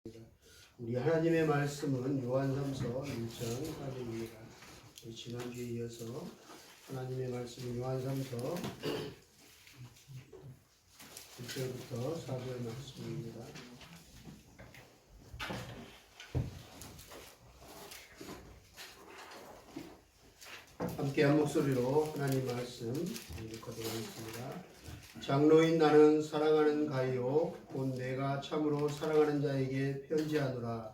우리 하나님의 말씀은 요한삼서 1장 4절입니다. 지난주에 이어서 하나님의 말씀은 요한삼서 1절부터 4절 말씀입니다. 함께 한 목소리로 하나님 말씀 읽도록 하겠습니다. 장로인 나는 사랑하는 가이요 곧 내가 참으로 사랑하는 자에게 편지하노라.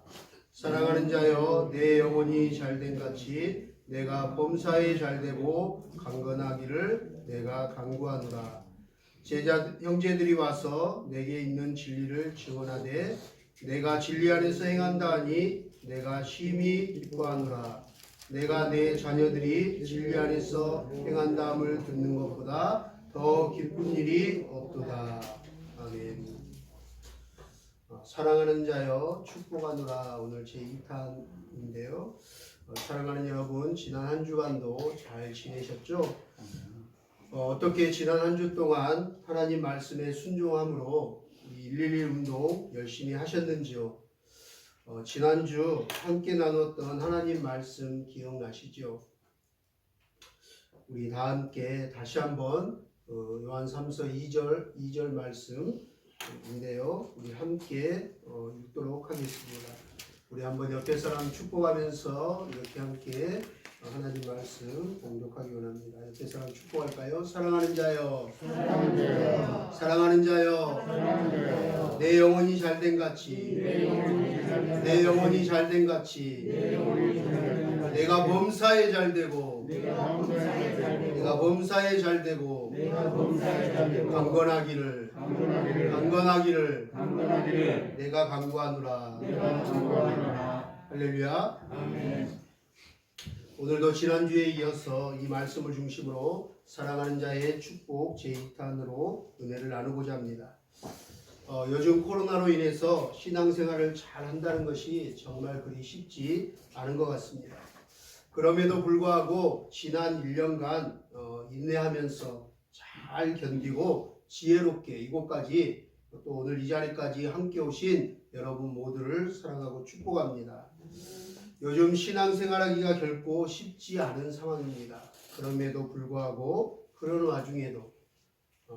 사랑하는 자여 내 영혼이 잘된 같이 내가 범사에 잘되고 강건하기를 내가 간구하노라. 제자 형제들이 와서 내게 있는 진리를 증언하되 내가 진리 안에서 행한다 하니 내가 심히 기뻐하노라. 내가 내 자녀들이 진리 안에서 행한다함을 듣는 것보다 더 기쁜 일이 없도다. 아멘. 사랑하는 자여 축복하노라. 오늘 제2탄인데요. 사랑하는 여러분, 지난 한 주간도 잘 지내셨죠? 어떻게 지난 한 주 동안 하나님 말씀에 순종함으로 111 운동 열심히 하셨는지요? 지난주 함께 나눴던 하나님 말씀 기억나시죠? 우리 다 함께 다시 한번 요한 3서 2절 말씀인데요. 우리 함께 읽도록 하겠습니다. 우리 한번 옆에 사람 축복하면서 이렇게 함께 하나님 말씀 봉독하기 원합니다. 옆에 사람 축복할까요? 사랑하는 자여, 사랑하는 자여, 내 영혼이 잘된 같이, 내 영혼이 잘된 같이, 내가 범사에 잘되고, 내가 범사에 잘되고, 강건하기를 내가 간구하노라. 할렐루야. 아멘. 오늘도 지난주에 이어서 이 말씀을 중심으로 사랑하는 자의 축복 제2탄으로 은혜를 나누고자 합니다. 요즘 코로나로 인해서 신앙생활을 잘 한다는 것이 정말 그리 쉽지 않은 것 같습니다. 그럼에도 불구하고 지난 1년간 인내하면서 잘 견디고 지혜롭게 이곳까지 또 오늘 이 자리까지 함께 오신 여러분 모두를 사랑하고 축복합니다. 요즘 신앙생활하기가 결코 쉽지 않은 상황입니다. 그럼에도 불구하고 그런 와중에도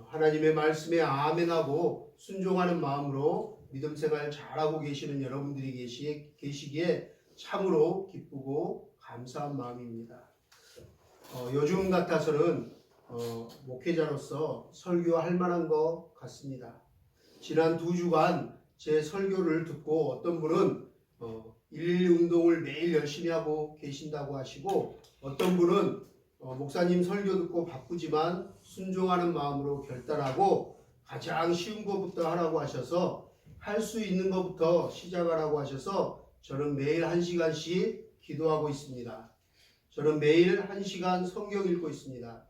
하나님의 말씀에 아멘하고 순종하는 마음으로 믿음생활 잘하고 계시는 여러분들이 계시기에 참으로 기쁘고 감사한 마음입니다. 요즘 같아서는 목회자로서 설교할 만한 것 같습니다. 지난 2주간 제 설교를 듣고 어떤 분은 112 운동을 매일 열심히 하고 계신다고 하시고, 어떤 분은 목사님 설교 듣고 바쁘지만 순종하는 마음으로 결단하고 가장 쉬운 것부터 하라고 하셔서 할 수 있는 것부터 시작하라고 하셔서 저는 매일 1시간씩 기도하고 있습니다. 저는 매일 1시간 성경 읽고 있습니다.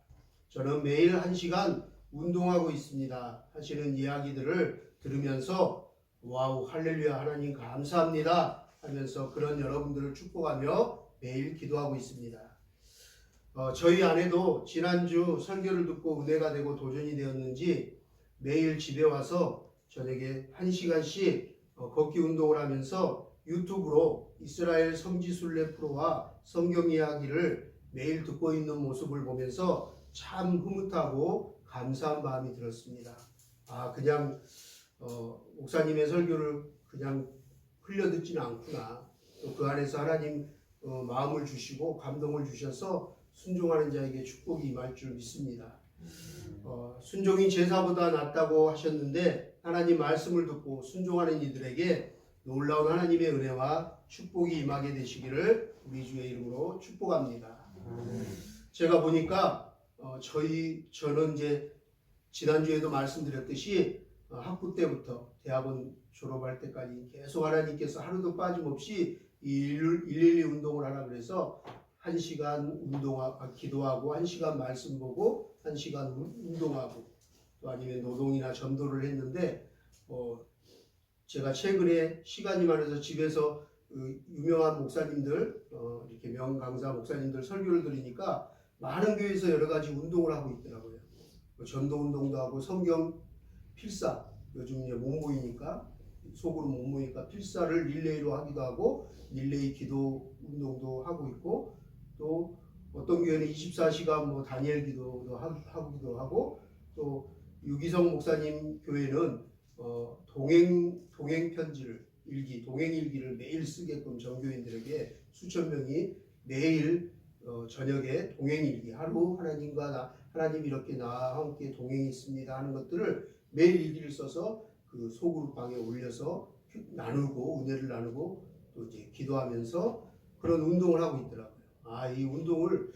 저는 매일 1시간 운동하고 있습니다. 하시는 이야기들을 들으면서 와우 할렐루야 하나님 감사합니다 하면서 그런 여러분들을 축복하며 매일 기도하고 있습니다. 저희 아내도 지난주 설교를 듣고 은혜가 되고 도전이 되었는지 매일 집에 와서 저녁에 1시간씩 걷기 운동을 하면서 유튜브로 이스라엘 성지순례 프로와 성경 이야기를 매일 듣고 있는 모습을 보면서 참 흐뭇하고 감사한 마음이 들었습니다. 그냥 목사님의 설교를 그냥 흘려듣지는 않구나. 또 그 안에서 하나님 마음을 주시고 감동을 주셔서 순종하는 자에게 축복이 임할 줄 믿습니다. 순종이 제사보다 낫다고 하셨는데 하나님 말씀을 듣고 순종하는 이들에게 놀라운 하나님의 은혜와 축복이 임하게 되시기를 우리 주의 이름으로 축복합니다. 제가 보니까 저는 이제 지난주에도 말씀드렸듯이 학부 때부터 대학원 졸업할 때까지 계속 하나님께서 하루도 빠짐없이 이 112 운동을 하라 그래서 1시간 기도하고 1시간 말씀 보고 1시간 운동하고 또 아니면 노동이나 전도를 했는데 제가 최근에 시간이 많아서 집에서 유명한 목사님들 이렇게 명강사 목사님들 설교를 들으니까 많은 교회에서 여러 가지 운동을 하고 있더라고요. 전도 운동도 하고 성경 필사 요즘 이제 몸보이니까 속으로 못 모이니까 필사를 릴레이로 하기도 하고 릴레이 기도 운동도 하고 있고 또 어떤 교회는 24시간 뭐 다니엘 기도도 하기도 하고 또 유기성 목사님 교회는 동행 편지를 동행 일기를 매일 쓰게끔 전교인들에게 수천 명이 매일 저녁에 동행 일기 하루 하나님 이렇게 나와 함께 동행이 있습니다 하는 것들을 매일 일기를 써서 그 소그룹방에 올려서 나누고 은혜를 나누고 또 이제 기도하면서 그런 운동을 하고 있더라고요. 이 운동을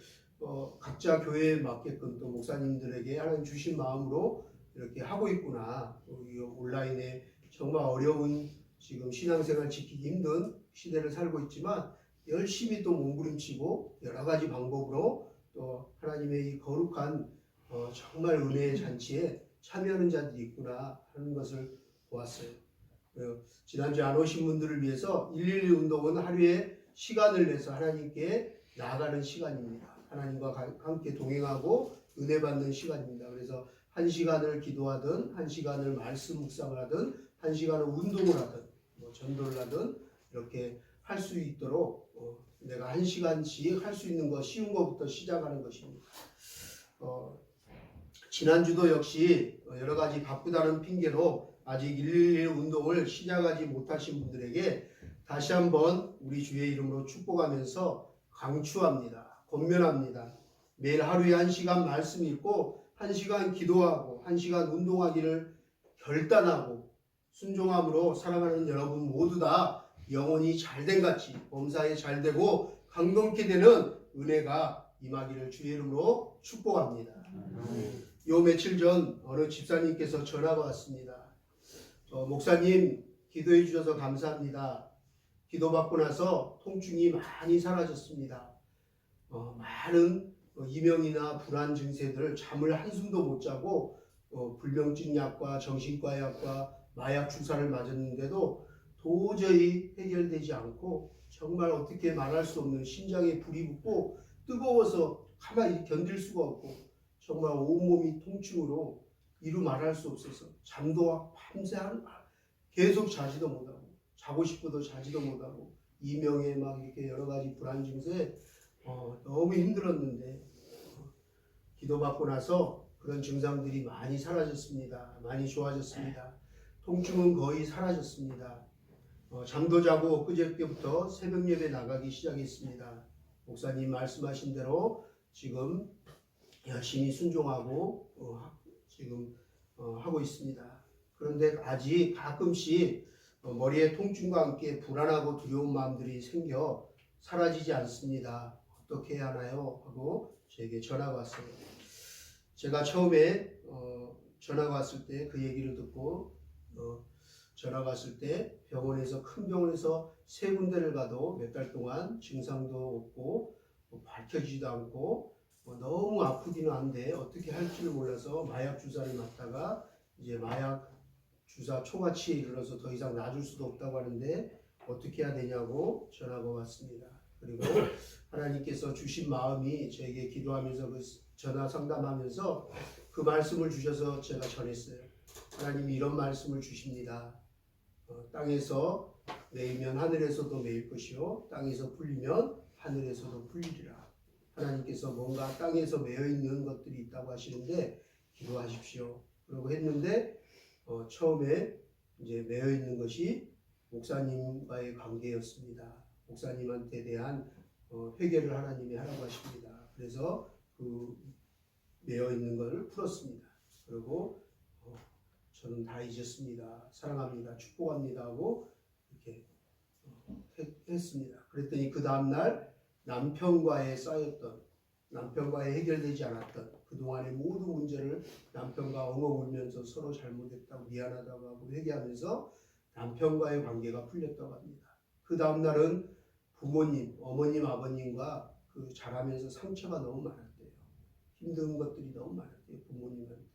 각자 교회에 맞게끔 또 목사님들에게 하나님 주신 마음으로 이렇게 하고 있구나. 이 온라인에 정말 어려운 지금 신앙생활 지키기 힘든 시대를 살고 있지만 열심히 또 몸부림치고 여러 가지 방법으로 또 하나님의 이 거룩한 정말 은혜의 잔치에 참여하는 자들이 있구나 하는 것을 보았어요. 지난주에 안 오신 분들을 위해서 112 운동은 하루에 시간을 내서 하나님께 나아가는 시간입니다. 하나님과 함께 동행하고 은혜 받는 시간입니다. 그래서 1시간을 기도하든 1시간을 말씀 묵상을 하든 1시간을 운동을 하든 뭐 전도를 하든 이렇게 할 수 있도록 내가 1시간씩 할 수 있는 거 쉬운 것부터 시작하는 것입니다. 지난주도 역시 여러 가지 바쁘다는 핑계로 아직 111 운동을 시작하지 못하신 분들에게 다시 한번 우리 주의 이름으로 축복하면서 강추합니다. 권면합니다. 매일 하루에 1시간 말씀 읽고 1시간 기도하고 1시간 운동하기를 결단하고 순종함으로 사랑하는 여러분 모두 다 영혼이 잘된 같이 범사에 잘되고 강건케 되는 은혜가 임하기를 주의 이름으로 축복합니다. 요 며칠 전 어느 집사님께서 전화가 왔습니다. 목사님 기도해 주셔서 감사합니다. 기도받고 나서 통증이 많이 사라졌습니다. 많은 이명이나 불안 증세들 잠을 한숨도 못 자고 불면증 약과 정신과 약과 마약 주사를 맞았는데도 도저히 해결되지 않고 정말 어떻게 말할 수 없는 심장에 불이 붙고 뜨거워서 가만히 견딜 수가 없고 정말 온몸이 통증으로 이루 말할 수 없어서 잠도 밤새 계속 자지도 못하고 자고 싶어도 자지도 못하고 이명에 막 이렇게 여러 가지 불안 증세 너무 힘들었는데 기도받고 나서 그런 증상들이 많이 사라졌습니다. 많이 좋아졌습니다. 통증은 거의 사라졌습니다. 잠도 자고 그저께부터 새벽 예배 나가기 시작했습니다. 목사님 말씀하신 대로 지금 열심히 순종하고 지금 하고 있습니다. 그런데 아직 가끔씩 머리에 통증과 함께 불안하고 두려운 마음들이 생겨 사라지지 않습니다. 어떻게 해야 하나요? 하고 저에게 전화가 왔어요. 제가 처음에 전화가 왔을 때 그 얘기를 듣고 전화가 왔을 때 큰 병원에서 3군데를 가도 몇 달 동안 증상도 없고 밝혀지지도 않고 너무 아프기는 한데 어떻게 할지를 몰라서 마약 주사를 맞다가 이제 마약 주사 초과치에 이르러서 더 이상 놔줄 수도 없다고 하는데 어떻게 해야 되냐고 전화가 왔습니다. 그리고 하나님께서 주신 마음이 저에게 기도하면서 그 전화 상담하면서 그 말씀을 주셔서 제가 전했어요. 하나님이 이런 말씀을 주십니다. 땅에서 매이면 하늘에서도 매일 것이요 땅에서 풀리면 하늘에서도 풀리리라. 하나님께서 뭔가 땅에서 매여 있는 것들이 있다고 하시는데 기도하십시오. 그러고 했는데 처음에 이제 매여 있는 것이 목사님과의 관계였습니다. 목사님한테 대한 회개를 하나님이 하라고 하십니다. 그래서 그 매여 있는 것을 풀었습니다. 그리고 저는 다 잊었습니다. 사랑합니다. 축복합니다. 하고 이렇게 했습니다. 그랬더니 그 다음날 남편과의 해결되지 않았던 그동안의 모든 문제를 남편과 엉엉 울면서 서로 잘못했다고 미안하다고 하고 회개하면서 남편과의 관계가 풀렸다고 합니다. 그 다음날은 부모님, 어머님, 아버님과 그 자라면서 상처가 너무 많았대요. 힘든 것들이 너무 많았대요. 부모님한테.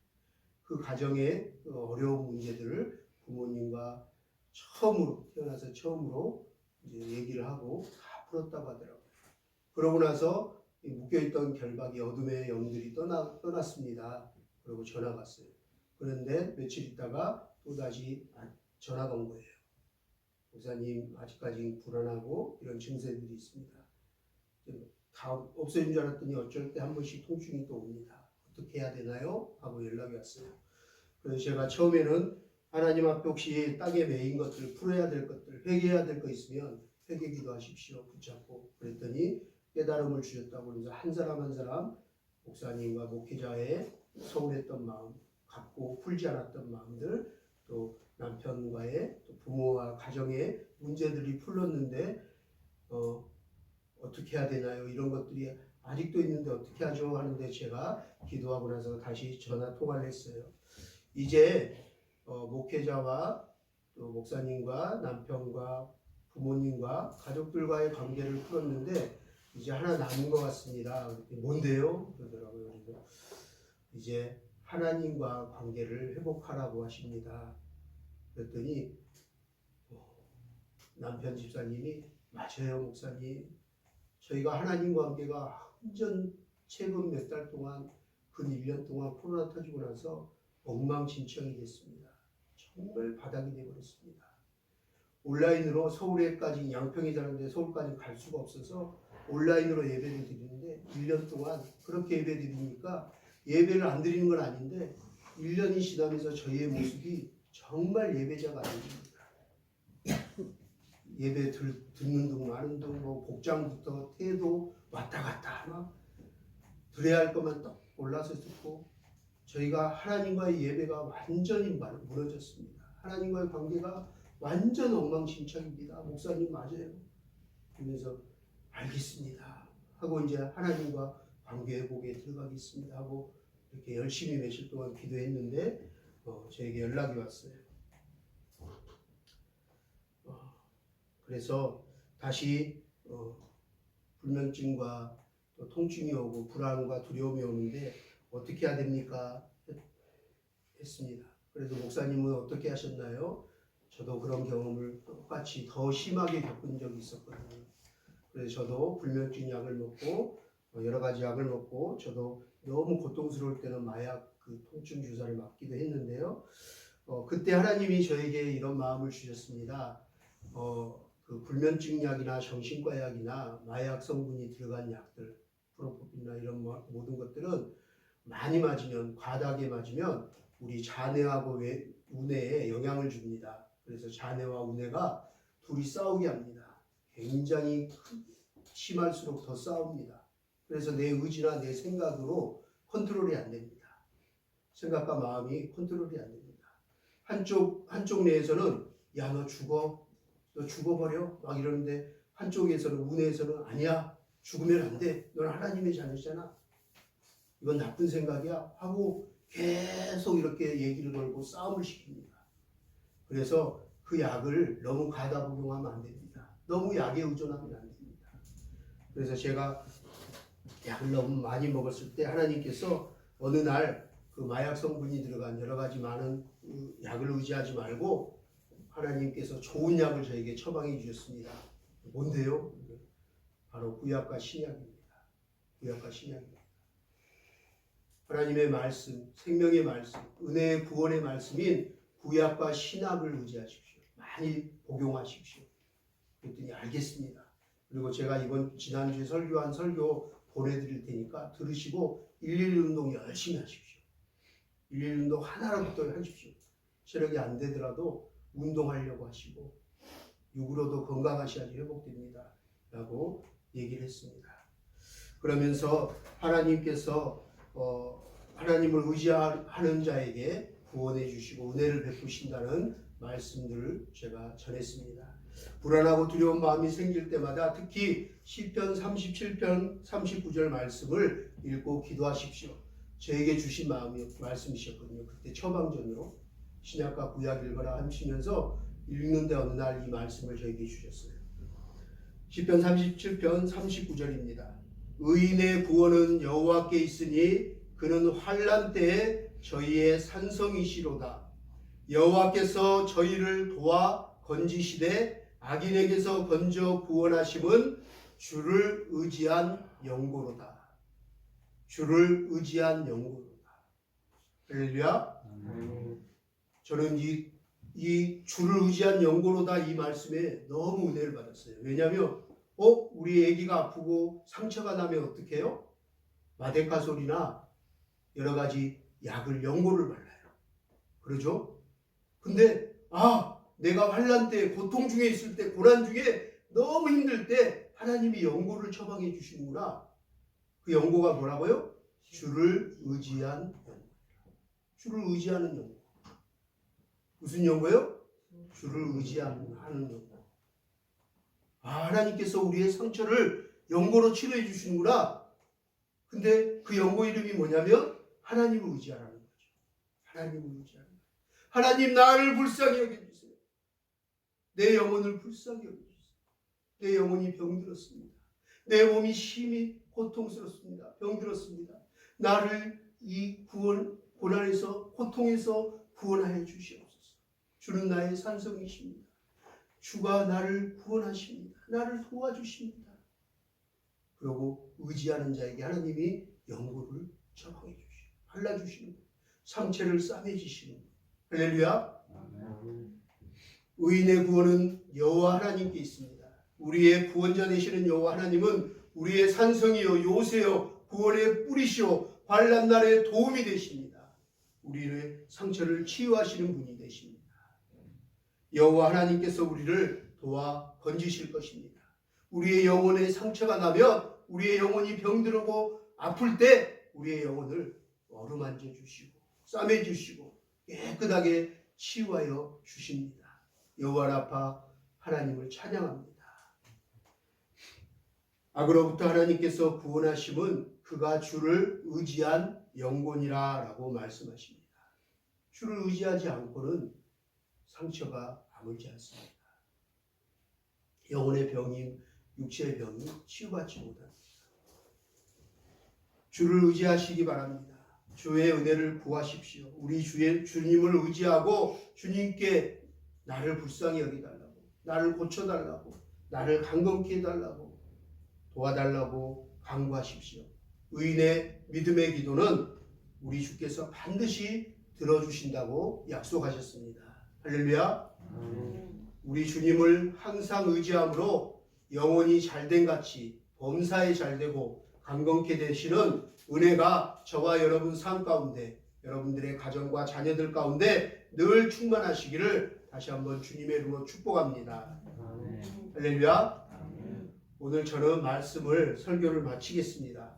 그 가정의 어려운 문제들을 부모님과 태어나서 처음으로 이제 얘기를 하고 다 풀었다고 하더라고요. 그러고 나서 묶여있던 결박이 어둠의 영들이 떠났습니다. 그리고 전화가 왔어요. 그런데 며칠 있다가 또다시 전화가 온 거예요. 목사님 아직까지 불안하고 이런 증세들이 있습니다. 다 없어진 줄 알았더니 어쩔 때 한 번씩 통증이 또 옵니다. 어떻게 해야 되나요? 하고 연락이 왔어요. 그래서 제가 처음에는 하나님 앞에 혹시 땅에 매인 것들, 풀어야 될 것들, 회개해야 될 거 있으면 회개 기도하십시오. 붙잡고 그랬더니 깨달음을 주셨다고 그러면서 한 사람 한 사람 목사님과 목회자의 서운했던 마음, 갖고 풀지 않았던 마음들, 또 남편과의 또 부모와 가정의 문제들이 풀렸는데 어떻게 해야 되나요? 이런 것들이 아직도 있는데 어떻게 하죠? 하는데 제가 기도하고 나서 다시 전화 통화를 했어요. 이제 목회자와 또 목사님과 남편과 부모님과 가족들과의 관계를 풀었는데 이제 하나 남은 것 같습니다. 뭔데요? 그러더라고요. 그래서 이제 하나님과 관계를 회복하라고 하십니다. 그랬더니 남편 집사님이 맞아요, 목사님. 저희가 하나님 관계가 완전 최근 몇 달 동안 근 1년 동안 코로나 터지고 나서 엉망진창이 됐습니다. 정말 바닥이 되어버렸습니다. 온라인으로 서울에까지 양평이 사는데 서울까지 갈 수가 없어서 온라인으로 예배를 드리는데 1년 동안 그렇게 예배 드리니까 예배를 안 드리는 건 아닌데 1년이 지나면서 저희의 모습이 정말 예배자가 아닙니다. 예배 듣는 둥 마는 둥 뭐 복장부터 태도 왔다 갔다 막 드려야 할 것만 딱 올라서 듣고 저희가 하나님과의 예배가 완전히 무너졌습니다. 하나님과의 관계가 완전 엉망진창입니다. 목사님 맞아요. 그러면서 알겠습니다 하고 이제 하나님과 관계 회복에 들어가겠습니다 하고 이렇게 열심히 며칠 동안 기도했는데 저에게 연락이 왔어요. 그래서 다시 불면증과 또 통증이 오고 불안과 두려움이 오는데 어떻게 해야 됩니까? 했습니다. 그래서 목사님은 어떻게 하셨나요? 저도 그런 경험을 똑같이 더 심하게 겪은 적이 있었거든요. 그래서 저도 불면증 약을 먹고 여러 가지 약을 먹고 저도 너무 고통스러울 때는 마약 그 통증 주사를 맞기도 했는데요. 그때 하나님이 저에게 이런 마음을 주셨습니다. 그 불면증 약이나 정신과 약이나 마약 성분이 들어간 약들, 프로포핀이나 이런 모든 것들은 많이 맞으면 과다하게 맞으면 우리 자뇌하고 우뇌에 영향을 줍니다. 그래서 자뇌와 우뇌가 둘이 싸우게 합니다. 굉장히 심할수록 더 싸웁니다. 그래서 내 의지나 내 생각으로 컨트롤이 안 됩니다. 생각과 마음이 컨트롤이 안 됩니다. 한쪽 뇌에서는 야 너 죽어, 너 죽어버려 막 이러는데 한쪽에서는 우뇌에서는 아니야 죽으면 안 돼, 넌 하나님의 자녀잖아, 이건 나쁜 생각이야 하고 계속 이렇게 얘기를 걸고 싸움을 시킵니다. 그래서 그 약을 너무 과다 복용하면 안 됩니다. 너무 약에 의존하면 안 됩니다. 그래서 제가 약을 너무 많이 먹었을 때 하나님께서 어느 날 그 마약 성분이 들어간 여러 가지 많은 약을 의지하지 말고 하나님께서 좋은 약을 저에게 처방해 주셨습니다. 뭔데요? 바로 구약과 신약입니다. 구약과 신약입니다. 하나님의 말씀, 생명의 말씀, 은혜의 구원의 말씀인 구약과 신약을 의지하십시오. 많이 복용하십시오. 그랬더니 알겠습니다. 그리고 제가 지난주에 설교한 설교 보내드릴 테니까 들으시고 112 운동 열심히 하십시오. 112 운동 하나라부터 하십시오. 체력이 안 되더라도 운동하려고 하시고 육으로도 건강하셔야지 회복됩니다 라고 얘기를 했습니다. 그러면서 하나님께서 하나님을 의지하는 자에게 구원해 주시고 은혜를 베푸신다는 말씀들을 제가 전했습니다. 불안하고 두려운 마음이 생길 때마다 특히 시편 37편 39절 말씀을 읽고 기도하십시오. 저에게 주신 말씀이셨거든요. 그때 처방전으로 신약과 구약 읽어라 하시면서 읽는데 어느 날 이 말씀을 저에게 주셨어요. 시편 37편 39절입니다. 의인의 구원은 여호와께 있으니 그는 환난 때에 저희의 산성이시로다. 여호와께서 저희를 도와 건지시되 악인에게서 건져 구원하심은 주를 의지한 영고로다. 주를 의지한 영고로다. 할렐루야. 저는 이 이 주를 의지한 연고로다 이 말씀에 너무 은혜를 받았어요. 왜냐하면 우리 아기가 아프고 상처가 나면 어떻게 해요? 마데카솔이나 여러 가지 약을 연고를 발라요. 그러죠? 근데 내가 환난 때, 고통 중에 있을 때, 고난 중에 너무 힘들 때 하나님이 연고를 처방해 주시는구나. 그 연고가 뭐라고요? 주를 의지한 연고. 주를 의지하는 연고. 무슨 연고요? 주를 의지하는 연고. 하나님께서 우리의 상처를 연고로 치료해 주시는구나. 근데 그 연고 이름이 뭐냐면 하나님을 의지하라는 거죠. 하나님을 의지하는 거죠. 하나님 나를 불쌍히 여겨주세요. 내 영혼을 불쌍히 여겨주세요. 내 영혼이 병들었습니다. 내 몸이 심히 고통스럽습니다. 병들었습니다. 나를 이 고난에서 고통에서 구원하여 주시옵소서. 주는 나의 산성이십니다. 주가 나를 구원하십니다. 나를 도와주십니다. 그리고 의지하는 자에게 하나님이 연고를 처방해 주시고 발라주시는 거예요. 상처를 싸매주시는 거예요. 할렐루야. 의인의 구원은 여호와 하나님께 있습니다. 우리의 구원자 되시는 여호와 하나님은 우리의 산성이요 요새요 구원의 뿌리시오 환난 날에 도움이 되십니다. 우리의 상처를 치유하시는 분이 되십니다. 여호와 하나님께서 우리를 도와 건지실 것입니다. 우리의 영혼에 상처가 나면 우리의 영혼이 병들고 아플 때 우리의 영혼을 어루만져 주시고 싸매 주시고 깨끗하게 치유하여 주십니다. 여호와 라파 하나님을 찬양합니다. 악으로부터 하나님께서 구원하심은 그가 주를 의지한 영혼이라 라고 말씀하십니다. 주를 의지하지 않고는 상처가 아물지 않습니다. 영혼의 병임, 육체의 병이 치유받지 못합니다. 주를 의지하시기 바랍니다. 주의 은혜를 구하십시오. 우리 주님을 의지하고 주님께 나를 불쌍히 여기달라고, 나를 고쳐달라고, 나를 강건케 해달라고, 도와달라고 간구하십시오. 의인의 믿음의 기도는 우리 주께서 반드시 들어주신다고 약속하셨습니다. 할렐루야. 우리 주님을 항상 의지함으로 영혼이 잘된 같이 범사에 잘되고 강건케 되시는 은혜가 저와 여러분 삶 가운데 여러분들의 가정과 자녀들 가운데 늘 충만하시기를 다시 한번 주님의 이름으로 축복합니다. 할렐루야. 오늘 저는 말씀을 설교를 마치겠습니다.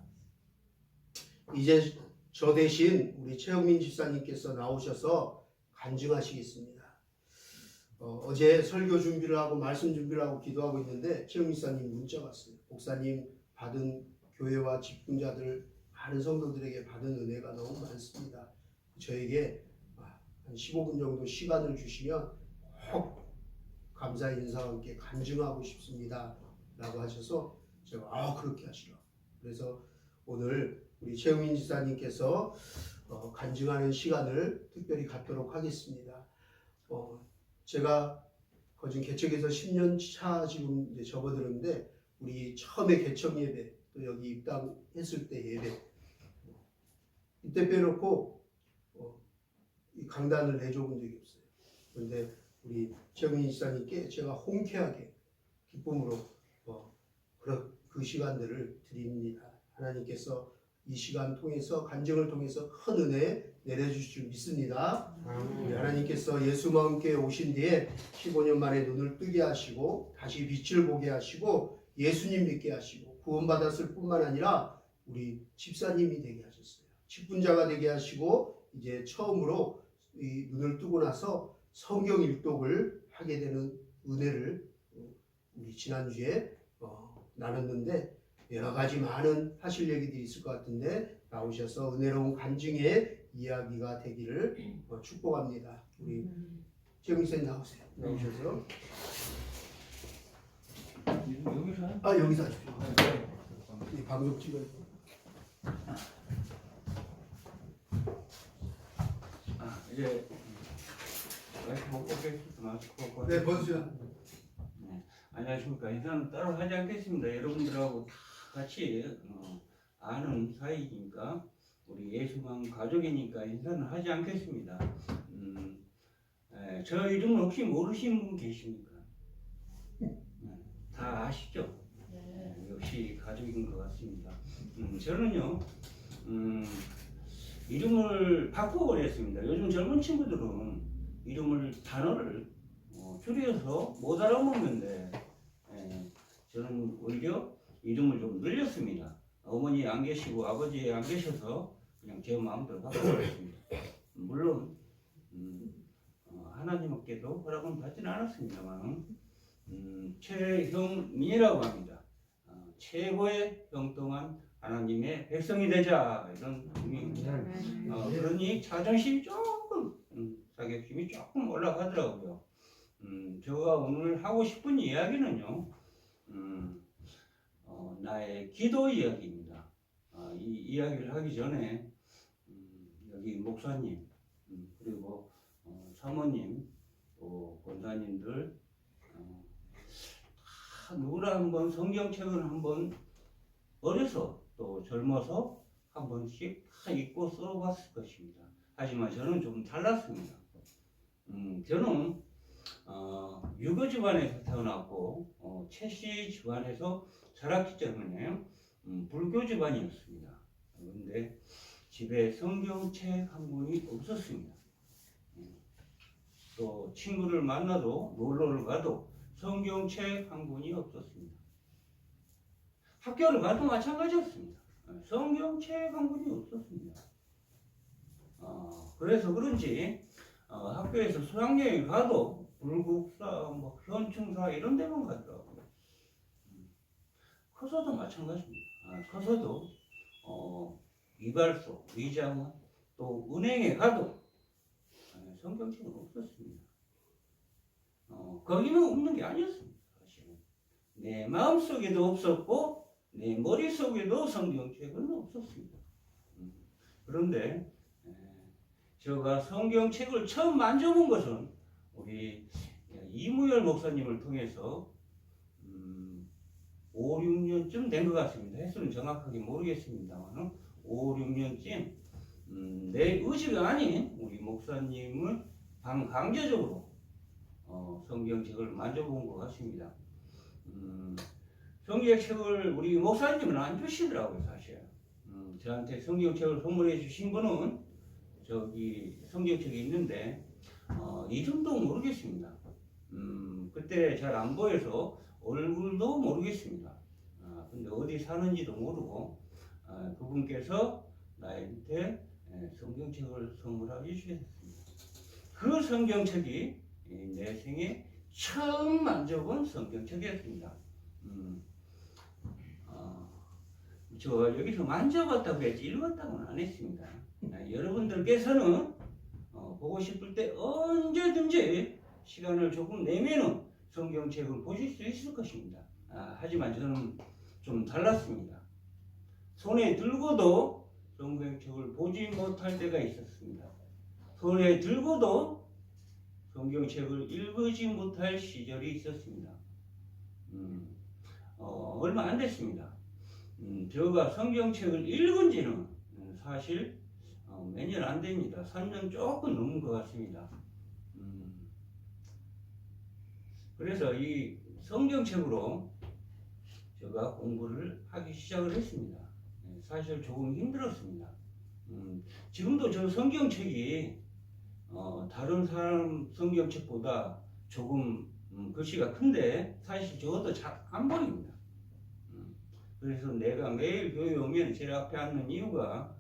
이제 저 대신 우리 최영민 집사님께서 나오셔서 간증하시겠습니다. 어제 설교 준비를 하고 말씀 준비를 하고 기도하고 있는데 최영민 집사님 문자 왔어요. 목사님 받은 교회와 직분자들 많은 성도들에게 받은 은혜가 너무 많습니다. 저에게 한 15분 정도 시간을 주시면 꼭 감사 인사와 함께 간증하고 싶습니다 라고 하셔서 제가 그렇게 하시라고. 그래서 오늘 우리 최영민 지사님께서 간증하는 시간을 특별히 갖도록 하겠습니다. 제가 거진 개척에서 10년 차 지금 이제 접어들었는데 우리 처음에 개척 예배 또 여기 입당했을 때 예배 이때 빼놓고 이 강단을 내줘본 적이 없어요. 그런데 우리 최영민 지사님께 제가 홍쾌하게 기쁨으로 그 시간들을 드립니다. 하나님께서 이 시간 통해서 간증을 통해서 큰 은혜 내려주실 줄 믿습니다. 우리 하나님께서 예수와 함께 오신 뒤에 15년 만에 눈을 뜨게 하시고 다시 빛을 보게 하시고 예수님 믿게 하시고 구원받았을 뿐만 아니라 우리 집사님이 되게 하셨어요. 직분자가 되게 하시고 이제 처음으로 이 눈을 뜨고 나서 성경 일독을 하게 되는 은혜를 우리 지난주에 나눴는데 여러 가지 많은 하실 얘기들이 있을 것 같은데 나오셔서 은혜로운 간증의 이야기가 되기를 축복합니다. 우리 최영민 나오세요. 나오셔서 여기서 여기서 하십시오. 이 방송 찍어요. 이제 마스크 네, 벗으셔. 안녕하십니까. 인사는 따로 하지 않겠습니다. 여러분들하고 다 같이 아는 사이니까 우리 예수만 가족이니까 인사는 하지 않겠습니다. 저 이름 혹시 모르시는 분 계십니까? 다 아시죠? 역시 가족인 것 같습니다. 저는요, 이름을 바꿔버렸습니다. 요즘 젊은 친구들은 단어를 줄여서 못 알아먹는데, 저는 오히려 이름을 좀 늘렸습니다. 어머니 안 계시고 아버지 안 계셔서 그냥 제 마음대로 바꿔버렸습니다. 물론, 하나님께도 허락은 받지는 않았습니다만, 최형민이라고 합니다. 최고의 형통한 하나님의 백성이 되자, 이런 의미입니다. 그러니 자존심이 조금, 자격심이 조금 올라가더라고요. 제가 오늘 하고 싶은 이야기는요, 나의 기도 이야기입니다. 이 이야기를 하기 전에 여기 목사님, 그리고 사모님, 또 권사님들 다 누구나 한번 성경책을 한번 어려서 또 젊어서 한 번씩 다 읽고 써봤을 것입니다. 하지만 저는 좀 달랐습니다. 저는 유교 집안에서 태어났고 채씨 집안에서 자랐기 때문에 불교 집안이었습니다. 그런데 집에 성경책 한 권이 없었습니다. 또 친구를 만나도 놀러를 가도 성경책 한 권이 없었습니다. 학교를 가도 마찬가지였습니다. 성경책 한 권이 없었습니다. 그래서 그런지 학교에서 수학여행 가도 불국사, 뭐 현충사 이런 데만 가더라고요. 커서도 마찬가지입니다. 커서도 이발소, 의장원, 또 은행에 가도 성경책은 없었습니다. 거기는 없는 게 아니었습니다. 사실은 내 마음속에도 없었고 내 머릿속에도 성경책은 없었습니다. 그런데 제가 성경책을 처음 만져본 것은 우리 이무열 목사님을 통해서 5, 6년쯤 된 것 같습니다. 횟수는 정확하게 모르겠습니다만 5, 6년쯤 내 의지가 아닌 우리 목사님을 반강제적으로 성경책을 만져본 것 같습니다. 성경책을 우리 목사님은 안 주시더라고요, 사실. 저한테 성경책을 선물해 주신 분은 저기 성경책이 있는데 이름도 모르겠습니다. 그때 잘 안 보여서 얼굴도 모르겠습니다. 근데 어디 사는지도 모르고 그분께서 나한테 성경책을 선물하게 주셨습니다. 그 성경책이 내 생에 처음 만져본 성경책이었습니다. 저 여기서 만져봤다고 했지 읽었다고는 안 했습니다. 여러분들께서는 보고 싶을 때 언제든지 시간을 조금 내면은 성경책을 보실 수 있을 것입니다. 하지만 저는 좀 달랐습니다. 손에 들고도 성경책을 보지 못할 때가 있었습니다. 손에 들고도 성경책을 읽지 못할 시절이 있었습니다. 얼마 안 됐습니다. 제가 성경책을 읽은 지는 사실 몇 년 안 됩니다. 3년 조금 넘은 것 같습니다. 그래서 이 성경책으로 제가 공부를 하기 시작을 했습니다. 사실 조금 힘들었습니다. 지금도 저 성경책이 다른 사람 성경책보다 조금 글씨가 큰데 사실 저것도 잘 안 보입니다. 그래서 내가 매일 교회 오면 제 앞에 앉는 이유가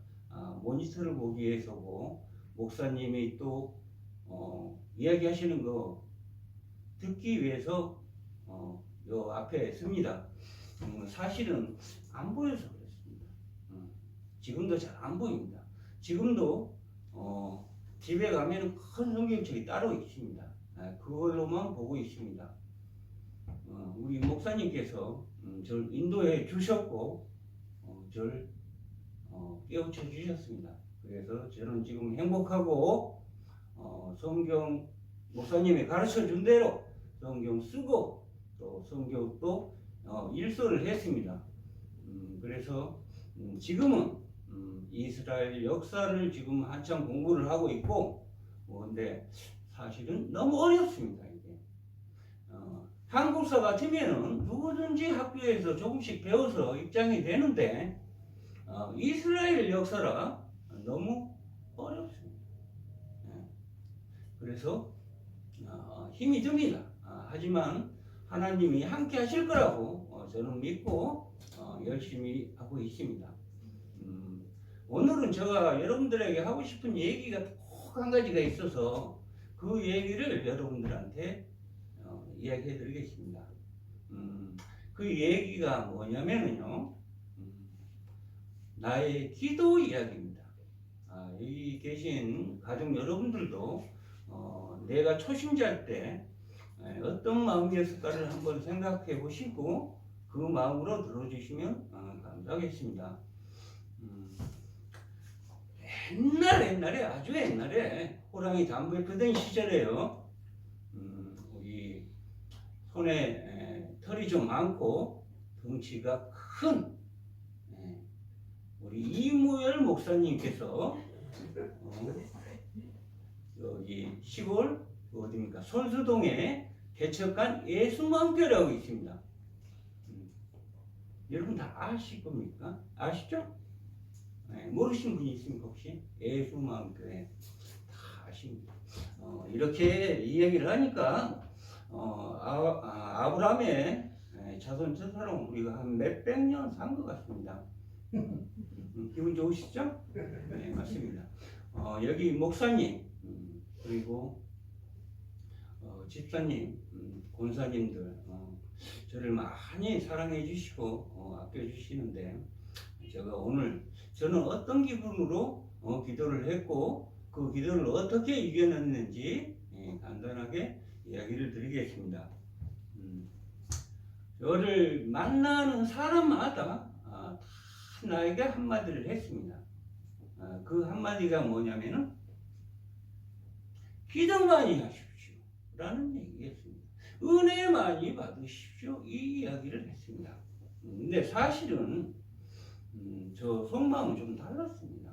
모니터를 보기 위해서고 목사님이 또 이야기하시는 거 듣기 위해서 요 앞에 씁니다. 사실은 안 보여서 그렇습니다. 지금도 잘 안 보입니다. 지금도 집에 가면 큰 성경책이 따로 있습니다. 그걸로만 보고 있습니다. 우리 목사님께서 저를 인도해 주셨고 저를 깨우쳐 주셨습니다. 그래서 저는 지금 행복하고 성경 목사님이 가르쳐 준 대로 성경 쓰고 또 성경도 일서를 했습니다. 그래서 지금은 이스라엘 역사를 지금 한참 공부를 하고 있고 근데 사실은 너무 어렵습니다. 이게 한국사 같으면은 누구든지 학교에서 조금씩 배워서 입장이 되는데 이스라엘 역사라 너무 어렵습니다. 그래서 힘이 듭니다. 하지만 하나님이 함께 하실 거라고 저는 믿고 열심히 하고 있습니다. 오늘은 제가 여러분들에게 하고 싶은 얘기가 꼭 한 가지가 있어서 그 얘기를 여러분들한테 이야기해 드리겠습니다. 그 얘기가 뭐냐면요, 나의 기도 이야기입니다. 여기 계신 가족 여러분들도 내가 초신자일 때 어떤 마음이었을까를 한번 생각해 보시고 그 마음으로 들어주시면 감사하겠습니다. 옛날에 아주 옛날에 호랑이 담배 피던 시절에요. 우리 손에 털이 좀 많고 덩치가 큰 우리 이무열 목사님께서 여기 시골 어디입니까? 손수동에 개척한 예수만교라고 있습니다. 여러분 다 아실 겁니까? 아시죠? 모르시는 분이 있습니까 혹시? 예수만교회 다 아십니다. 이렇게 이야기를 하니까 아브라함의 자손 첫사람 우리가 한 몇백 년 산 것 같습니다. 기분 좋으시죠? 네, 맞습니다. 여기 목사님 그리고 집사님, 권사님들 저를 많이 사랑해 주시고 아껴 주시는데 제가 오늘 저는 어떤 기분으로 기도를 했고 그 기도를 어떻게 이겨냈는지 간단하게 이야기를 드리겠습니다. 저를 만나는 사람마다 다 나에게 한마디를 했습니다. 그 한마디가 뭐냐면은 기도 많이 하십시오 라는 얘기였습니다. 은혜 많이 받으십시오 이 이야기를 했습니다. 근데 사실은 저 속마음은 좀 달랐습니다.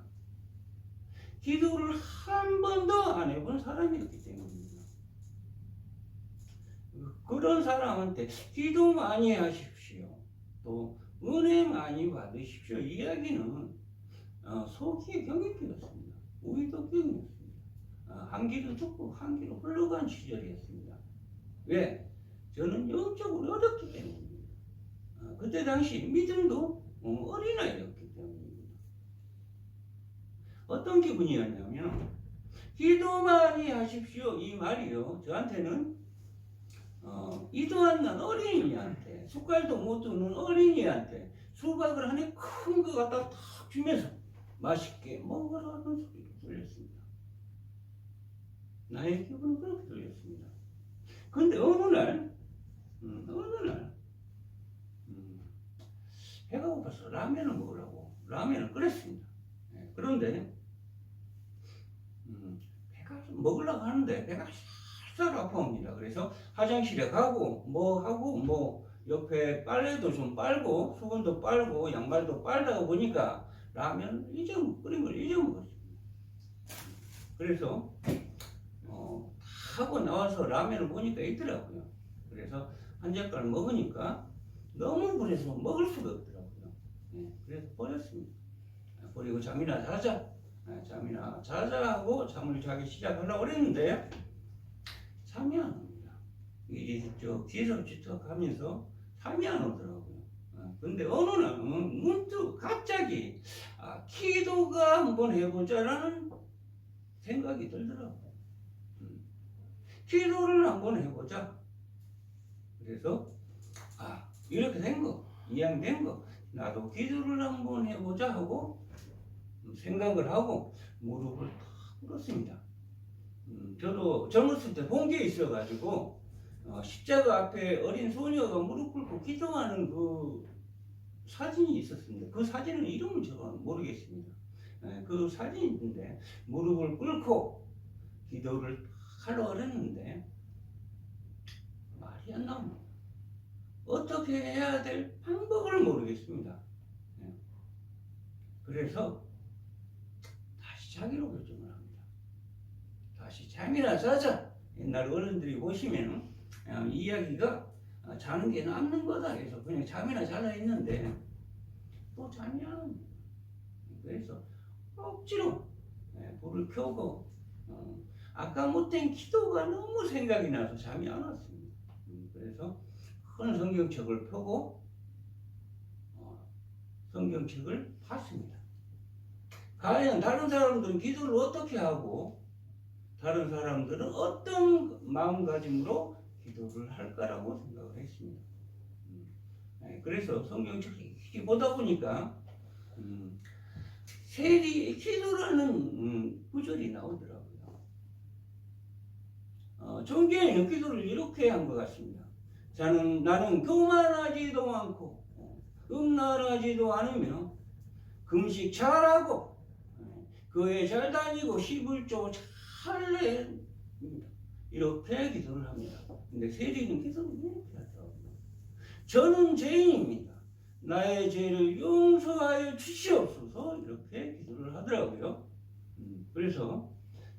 기도를 한 번도 안 해본 사람이었기 때문입니다. 그런 사람한테 기도 많이 하십시오 또 은혜 많이 받으십시오 이야기는 속이 경이 끼었습니다. 우리도 경이었습니다. 한 귀로 듣고 한 귀로 흘러간 시절이었습니다. 왜? 저는 영적으로 어렸기 때문입니다. 그때 당시 믿음도 어린아이였기 때문입니다. 어떤 기분이었냐면 기도 많이 하십시오 이 말이요 저한테는 이도 안 난 어린이한테 숟갈도 못 두는 어린이한테 수박을 한 해 큰 거 갖다 탁 주면서 맛있게 먹으라는 소리를 들렸습니다. 나의 기분은 그렇게 들렸습니다. 근데 어느 날 배가 고파서 라면을 먹으라고 라면을 끓였습니다. 그런데 배가 먹으려고 하는데 배가 살살 아파옵니다. 그래서 화장실에 가고 뭐 하고 뭐 옆에 빨래도 좀 빨고 수건도 빨고 양말도 빨다가 보니까 라면 끓인 걸 잊어먹었습니다. 그래서 하고 나와서 라면을 보니까 있더라고요. 그래서 한 젓갈 먹으니까 너무 그래서 먹을 수가 없더라고요. 그래서 버렸습니다. 버리고 잠이나 자자. 잠이나 자자 하고 잠을 자기 시작하려고 그랬는데 잠이 안 옵니다. 이리 저 뒤적뒤적 하면서 잠이 안 오더라고요. 근데 어느 날은 문득 갑자기 기도가 한번 해보자라는 생각이 들더라고요. 기도를 한번 해보자. 그래서 이렇게 된 거, 이양된 거, 나도 기도를 한번 해보자 하고 생각을 하고 무릎을 탁 꿇었습니다. 저도 젊었을 때 본 게 있어가지고 십자가 앞에 어린 소녀가 무릎 꿇고 기도하는 그 사진이 있었습니다. 그 사진은 이름은 저는 모르겠습니다. 그 사진이 있는데 무릎을 꿇고 기도를 하려고 그랬는데 말이 안 나옵니다. 어떻게 해야 될 방법을 모르겠습니다. 그래서 다시 자기로 결정을 합니다. 다시 잠이나 자자. 옛날 어른들이 보시면 이야기가 자는 게 남는 거다 해서 그냥 잠이나 잘라 있는데 또 잠이 안 옵니다. 그래서 억지로 불을 켜고 아까 못한 기도가 너무 생각이 나서 잠이 안 왔습니다. 그래서 큰 성경책을 펴고 성경책을 봤습니다. 과연 다른 사람들은 기도를 어떻게 하고 다른 사람들은 어떤 마음가짐으로 기도를 할까라고 생각을 했습니다. 그래서 성경책을 보다 보니까 세리 기도라는 구절이 나오더라고요. 종교에는 기도를 이렇게 한 것 같습니다. 나는 교만하지도 않고 음란하지도 않으며 금식 잘하고 교회 잘 다니고 11조 잘 내. 이렇게 기도를 합니다. 근데 세리는 기도를 이렇게 하더라고요. 저는 죄인입니다. 나의 죄를 용서하여 주시옵소서. 이렇게 기도를 하더라고요. 그래서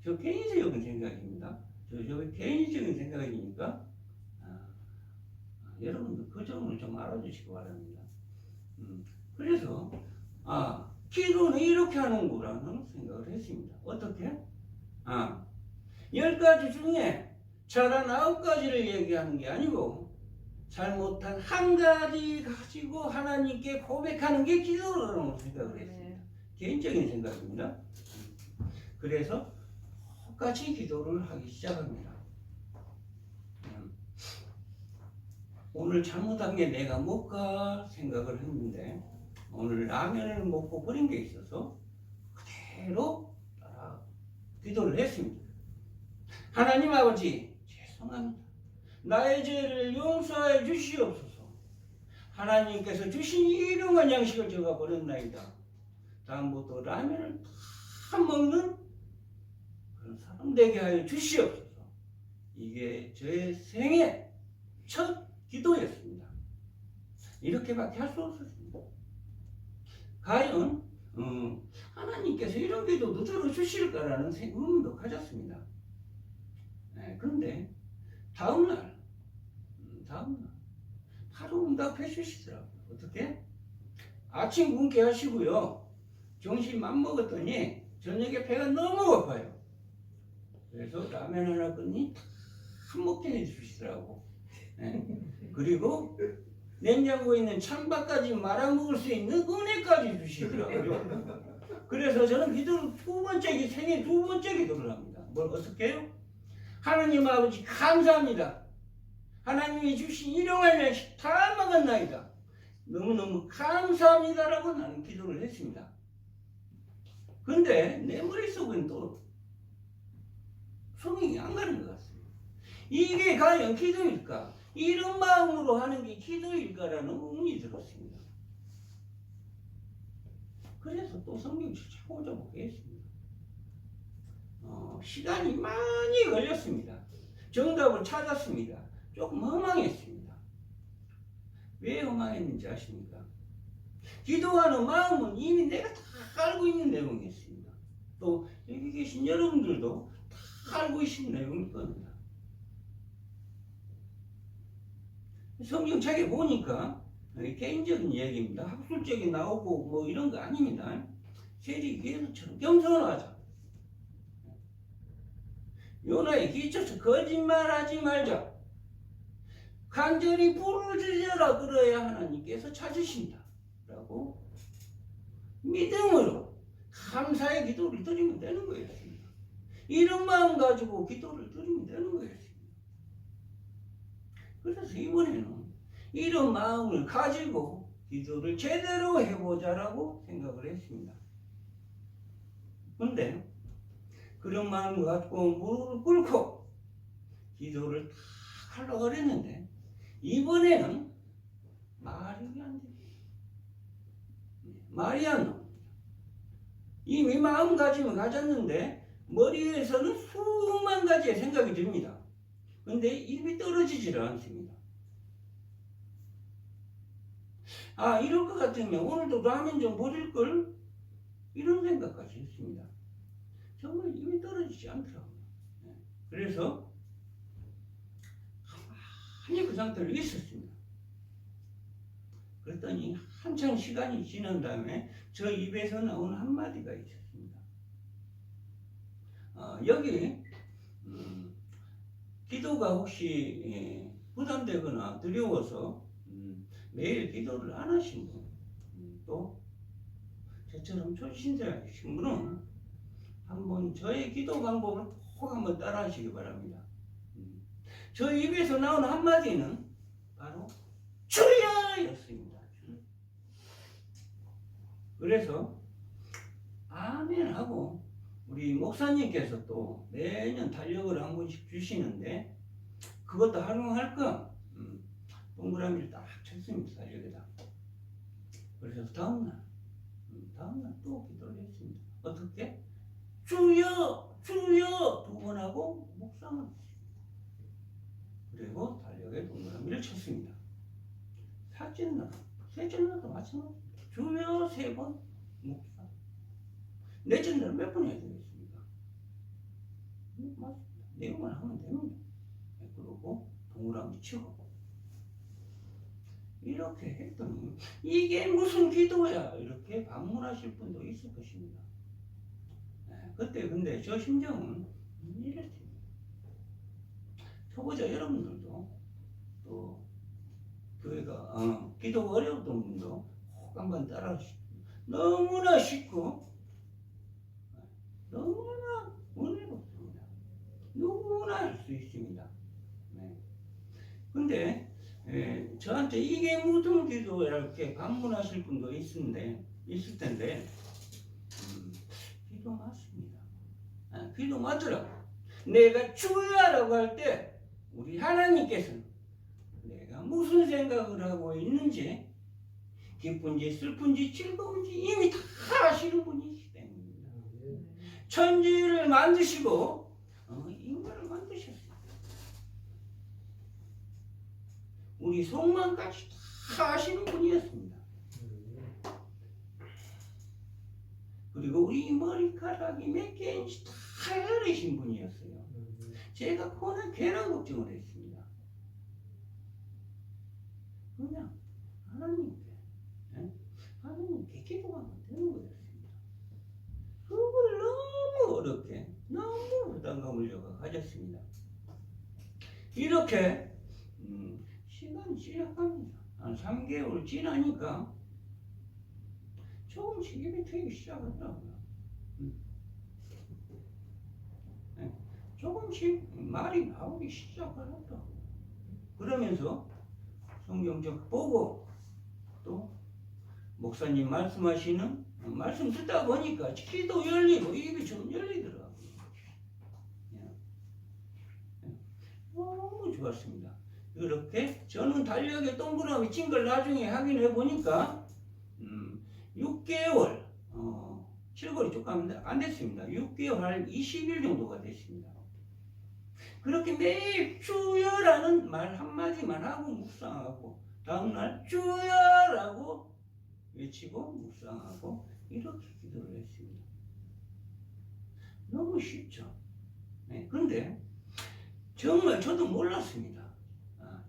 저 개인적인 생각입니다. 저 개인적인 생각이니까 여러분들 그 점을 좀 알아주시기 바랍니다. 그래서 기도는 이렇게 하는구라는 생각을 했습니다. 어떻게? 10가지 중에 잘한 9가지를 얘기하는 게 아니고 잘못한 한 가지 가지고 하나님께 고백하는 게 기도라고 생각을 했습니다. 개인적인 생각입니다. 그래서 똑같이 기도를 하기 시작합니다. 오늘 잘못한 게 내가 뭘까 생각을 했는데 오늘 라면을 먹고 버린 게 있어서 그대로 기도를 했습니다. 하나님 아버지 죄송합니다. 나의 죄를 용서하여 주시옵소서. 하나님께서 주신 일용한 양식을 제가 버렸나이다. 다음부터 라면을 다 먹는 그런 사람 되게 하여 주시옵소서. 이게 저의 생애 첫 기도였습니다. 이렇게밖에 할 수 없었습니다. 과연 하나님께서 이런 기도도 들어주실까라는 의문도 가졌습니다. 그런데 다음날 바로 응답해 주시더라고요. 어떻게? 아침 굶게 하시고요. 점심 맘먹었더니 저녁에 배가 너무 고파요. 그래서 라면 하나 끓니 다 먹게 해주시더라고. 그리고 냉장고에 있는 찬밥까지 말아먹을 수 있는 은혜까지 주시더라고요. 그래서 저는 기도를 생애 두 번째 기도를 합니다. 뭘 어떻게 해요? 하나님 아버지 감사합니다. 하나님이 주신 일용할 양식 다 먹었나이다. 너무너무 감사합니다라고 나는 기도를 했습니다. 근데 내 머릿속은 또 성이 안 가는 것 같습니다. 이게 과연 기도일까? 이런 마음으로 하는 게 기도일까라는 의문이 들었습니다. 그래서 또 성경책 찾아보겠습니다. 시간이 많이 걸렸습니다. 정답을 찾았습니다. 조금 허망했습니다. 왜 허망했는지 아십니까? 기도하는 마음은 이미 내가 다 알고 있는 내용이었습니다. 또 여기 계신 여러분들도 다 알고 계신 내용일 겁니다. 성경책에 보니까 개인적인 이야기입니다. 학술적인 나오고 뭐 이런 거 아닙니다. 세리교회처럼 겸손하자. 요나에 기초서 거짓말하지 말자. 간절히 부르짖어라. 그래야 하나님께서 찾으신다. 라고 믿음으로 감사의 기도를 드리면 되는 거였습니다. 이런 마음 가지고 기도를 드리면 되는 거였습니다. 그래서 이번에는 이런 마음을 가지고 기도를 제대로 해보자라고 생각을 했습니다. 그런데 그런 마음을 가지고 무릎을 꿇고 기도를 다 하려고 그랬는데 이번에는 말이 안 됩니다. 말이 안 나옵니다. 이미 마음가짐을 가졌는데 머리에서는 수만 가지의 생각이 듭니다. 근데 입이 떨어지질 않습니다. 이럴 것 같으면 오늘도 라면 좀 버릴걸? 이런 생각까지 했습니다. 정말 입이 떨어지지 않더라고요. 그래서 가만히 그 상태로 있었습니다. 그랬더니 한참 시간이 지난 다음에 저 입에서 나온 한마디가 있었습니다. 여기 기도가 혹시 부담되거나 두려워서 매일 기도를 안 하신 분, 또 저처럼 초신자이신 분은 한번 저의 기도 방법을 꼭 한번 따라 하시기 바랍니다. 저 입에서 나온 한마디는 바로 주여! 였습니다. 그래서 아멘 하고 우리 목사님께서 또 매년 달력을 한 번씩 주시는데 그것도 활용할 거 동그라미를 딱 쳤습니다. 달력에다. 그래서 다음날 또 기도를 했습니다. 어떻게? 주여! 주여! 2번 하고 묵상을 했습니다. 그리고 달력에 동그라미를 쳤습니다. 셋째 날도 마찬가지입니다. 주여 3번 묵상. 넷째 날 몇 번 해야 되겠습니까? 맞습니다. 내용만 하면 됩니다. 그리고 동그라미 치고 이렇게 했더니 이게 무슨 기도야 이렇게 반문하실 분도 있을 것입니다. 그때 근데 저 심정은 이랬습니다. 초보자 여러분들도 또 교회가 기도가 어려웠던 분도 꼭 한번 따라하시고 너무나 쉽고 너무나 은혜롭습니다. 누구나 할 수 있습니다. 근데 저한테 이게 무슨 기도 이렇게 반문하실 분도 있을 텐데 기도 맞습니다. 기도 맞더라고. 내가 주야라고 할 때 우리 하나님께서는 내가 무슨 생각을 하고 있는지 기쁜지 슬픈지 즐거운지 이미 다 아시는 분이시기 때문입니다. 천지를 만드시고 인간을 만드셨습니다. 우리 속마음까지 다 아시는 분이었습니다. 그리고 우리 머리카락이 몇 개인지 다 헤아리신 분이었어요. 제가 그거는 괜한 걱정을 했습니다. 그냥 하나님께 기도하면 되는 거였습니다. 그걸 너무 어렵게 너무 부담감을 제가 가졌습니다. 이렇게 시간이 지나갑니다. 한 3개월 지나니까 조금씩 입이 트이기 시작하더라고요. 조금씩 말이 나오기 시작하더라고요. 그러면서 성경책 보고 또 목사님 말씀하시는 말씀 듣다 보니까 귀도 열리고 입이 좀 열리더라고요. 너무 좋았습니다. 이렇게 저는 달력에 동그라미 친 걸 나중에 확인해 보니까 6개월 7개월이 조금 안 됐습니다. 6개월 한 20일 정도가 됐습니다. 그렇게 매일 주여라는 말 한마디만 하고 묵상하고 다음날 주여라고 외치고 묵상하고 이렇게 기도를 했습니다. 너무 쉽죠. 그런데 정말 저도 몰랐습니다.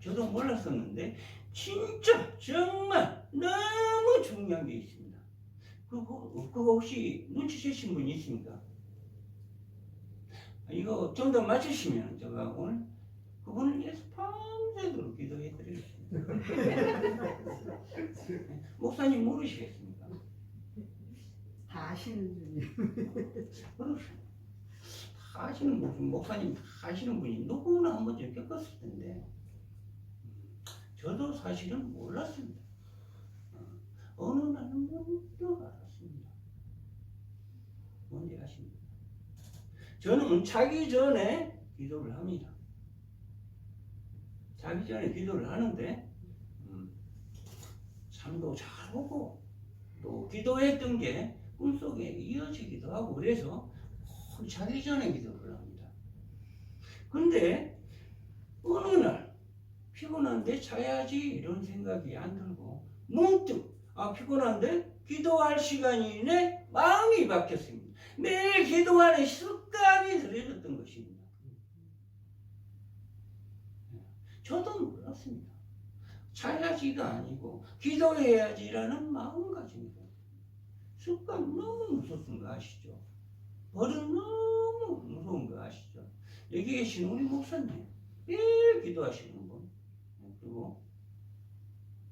저도 몰랐었는데 진짜 정말 너무 중요한 게 있습니다. 그거 혹시 눈치채신 분이 있습니까? 이거 정답 맞추시면 제가 오늘 그분을 위해서 밤새도록 기도해 드리겠습니다. 목사님 모르시겠습니까? 다 아시는 분이. 그렇습니다. 다 아시는 분, 목사님 다 아시는 분이 누구나 한 번쯤 겪었을 텐데 저도 사실은 몰랐습니다. 어느 날은 문득 알았습니다. 뭔지 아십니까? 저는 자기 전에 기도를 합니다. 자기 전에 기도를 하는데 잠도 잘 오고 또 기도했던 게 꿈속에 이어지기도 하고 그래서 꼭 자기 전에 기도를 합니다. 근데 어느 날 피곤한데 자야지 이런 생각이 안 들고 문득 피곤한데 기도할 시간이네 마음이 바뀌었습니다. 매일 기도하는 습관이 들어졌던 것입니다. 저도 몰랐습니다. 자야지가 아니고 기도해야지라는 마음가짐이에요. 습관 너무 무섭은 거 아시죠? 버릇 너무 무서운 거 아시죠? 여기 계신 우리 목사님 매일 기도하시는 분, 그리고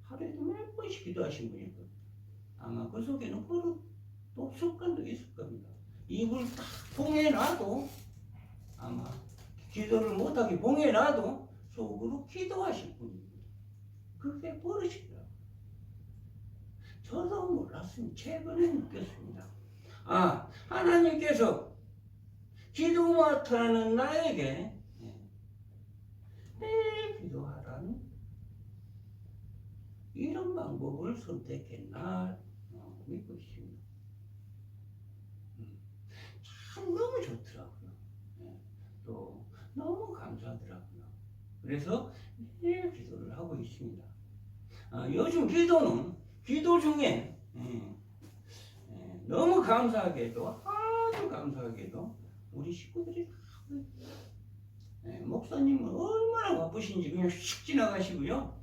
하루에도 몇 번씩 기도하시는 분일 겁니다. 아마 그 속에는 버릇 또 습관도 있을 겁니다. 입을 딱 봉해놔도 아마 기도를 못하게 봉해놔도 속으로 기도하실 분입니다. 그게 버릇이더라고요. 저도 몰랐습니다. 최근에 느꼈습니다. 아, 하나님께서 기도 못하는 나에게 매일 기도하라는 이런 방법을 선택했나 믿고 있습니다. 참 너무 좋더라고요. 또 너무 감사하더라고요. 그래서 매일 기도를 하고 있습니다. 요즘 기도는 기도 중에 너무 감사하게도 아주 감사하게도 우리 식구들이 다 하고 있어요. 목사님은 얼마나 바쁘신지 그냥 휙 지나가시고요.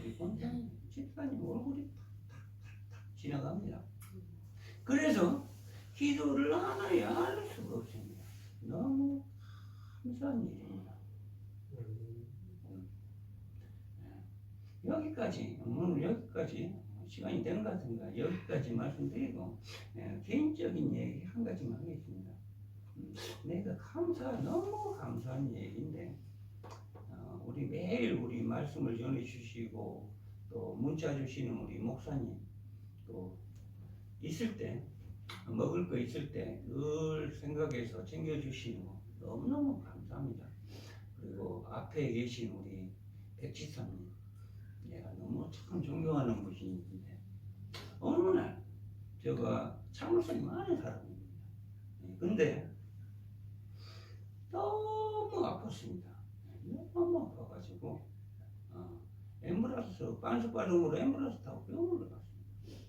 우리 권사님, 집사님 얼굴이 탁탁탁 지나갑니다. 그래서 기도를 안 해야 할 수가 없습니다. 너무 감사한 일입니다. 여기까지, 오늘 여기까지 시간이 되는 것 같으니까 여기까지 말씀드리고 개인적인 얘기 한 가지만 하겠습니다. 내가 너무 감사한 얘기인데 우리 매일 우리 말씀을 전해주시고 또 문자 주시는 우리 목사님 또 있을 때 먹을 거 있을 때 늘 생각해서 챙겨주시는 거 너무너무 감사합니다. 그리고 앞에 계신 우리 백지사님 내가 너무 참 존경하는 분이신데 어느 날 제가 참을성이 많은 사람입니다. 근데 너무 아팠습니다. 너무 아파가지고 앰뷸런스 빤스빠름으로 앰뷸런스 타고 병원을 갔습니다.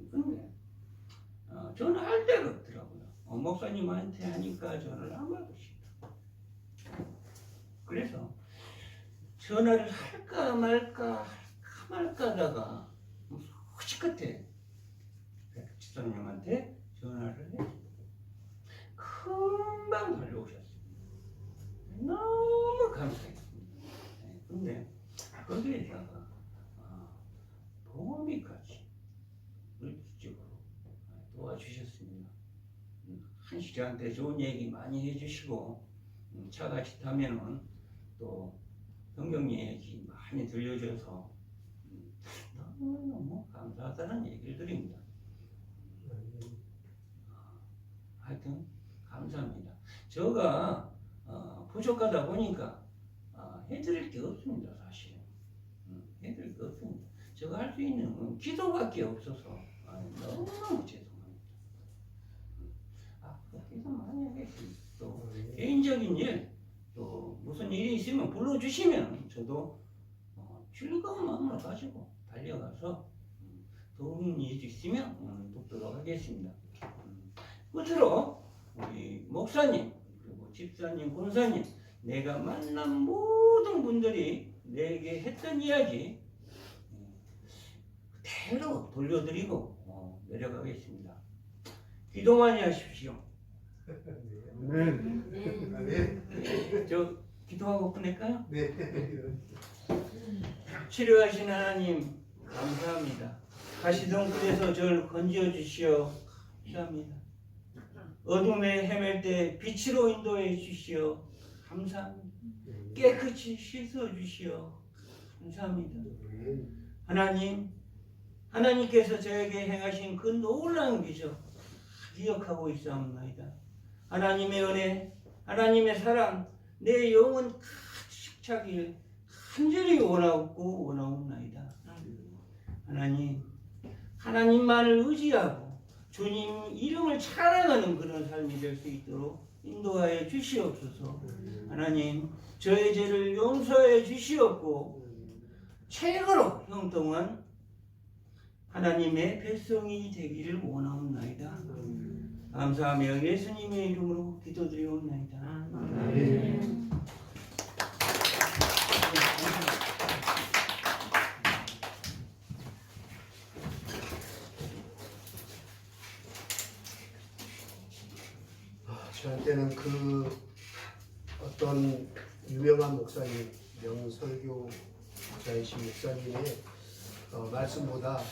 근데 전화할 데가 없더라고요. 목사님한테 하니까 전화를 안 받으시더라고요. 그래서 전화를 할까 말까 하다가 솔직 끝에 집사님한테 전화를 했습니다. 금방 달려오셨습니다. 너무 감사했습니다. 근데 거기에다가 보험비까지 물질적으로 도와주셨습니다. 한시 저한테 좋은 얘기 많이 해주시고 차 같이 타면은 또 성경 얘기 많이 들려줘서 너무너무 감사하다는 얘기를 드립니다. 하여튼 감사합니다. 제가 부족하다 보니까 해드릴 게 없습니다. 사실 해드릴 게 없습니다. 제가 할 수 있는 건 기도밖에 없어서 너무너무 죄송합니다. 기도 많이 하겠습니다. 또 개인적인 일, 또 무슨 일이 있으면 불러주시면 저도 즐거운 마음을 가지고 달려가서 도움이 있으면 돕도록 하겠습니다. 끝으로 우리 목사님 그리고 집사님, 권사님 내가 만난 모든 분들이 내게 했던 이야기 그대로 돌려드리고 내려가겠습니다. 기도 많이 하십시오. 네. 저 기도하고 끝낼까요? 네. 치료하신 하나님 감사합니다. 가시덤불에서 저를 건져 주시어 감사합니다. 어둠에 헤맬 때 빛으로 인도해 주시어 감사합니다. 깨끗이 씻어 주시어 감사합니다. 하나님께서 저에게 행하신 그 놀라운 기적 기억하고 있사옵나이다. 하나님의 은혜, 하나님의 사랑, 내 영혼 가득 차길 간절히 원하옵나이다. 하나님만을 의지하고 주님 이름을 찬양하는 그런 삶이 될 수 있도록 인도하여 주시옵소서. 하나님, 저의 죄를 용서해 주시옵고 최고로 형통한 하나님의 백성이 되기를 원하옵나이다. 감사하며 예수님의 이름으로 기도드리옵나이다. 아멘. 저한테는 그 어떤 유명한 목사님, 명설교 목사이신 목사님의 말씀보다